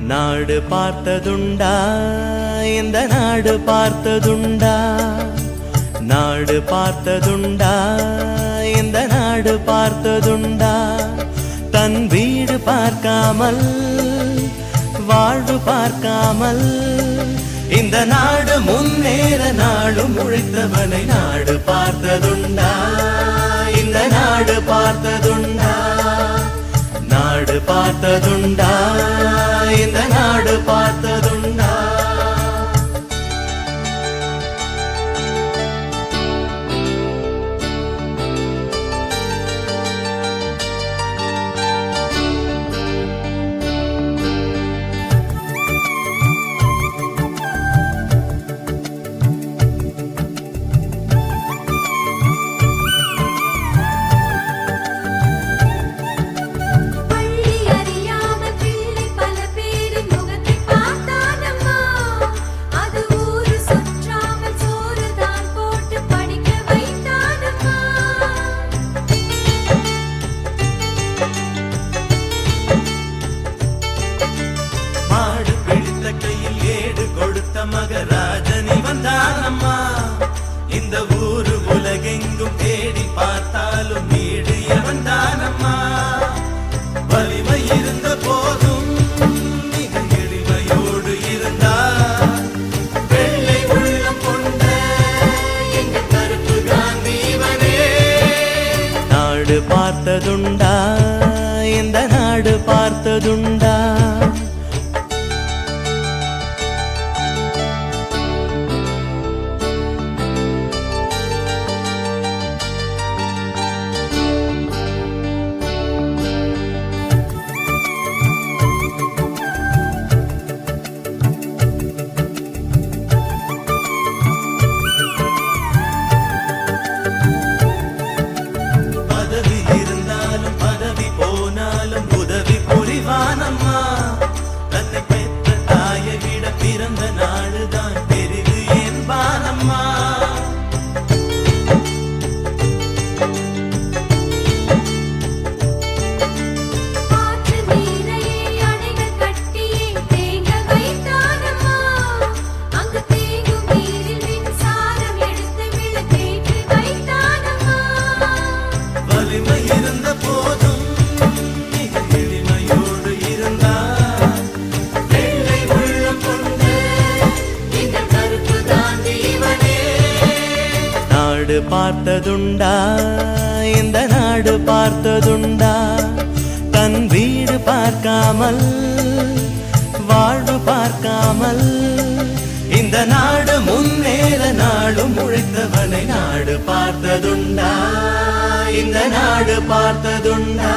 நாடு பார்த்ததுண்டா இந்த நாடு பார்த்ததுண்டா நாடு பார்த்ததுண்டா இந்த நாடு பார்த்ததுண்டா தன் வீடு பார்க்காமல் வாழ்வு பார்க்காமல் இந்த நாடு முன்னேற நாடும் உழைத்தவனை நாடு பார்த்ததுண்டா இந்த நாடு பார்த்ததுண்டா நாடு பார்த்ததுண்டா இந்த நாடு பார்த்ததுண்டா மகராஜனி வந்தானம்மா இந்த ஊரு உலகெங்கும் தேடி பார்த்தாலும் வீடு வந்தானம்மா வலிமை இருந்த போதும் மிக எளிமையோடு இருந்தார் வெள்ளை உள்ளம் கொண்ட எங்க கருப்பு காந்திவனே நாடு பார்த்ததுண்டா இந்த நாடு பார்த்ததுண்டா தன்னை பெற்ற தாயை விட பிறந்த நாடுதான் பெரிது என்பானம்மா வலிமை இருந்த போதும் நாடு பார்த்ததுண்டா இந்த நாடு பார்த்ததுண்டா தன் வீடு பார்க்காமல் வாழ்வு பார்க்காமல் இந்த நாடு முன்னேற நாடும் உழைத்தவனை நாடு பார்த்ததுண்டா இந்த நாடு பார்த்ததுண்டா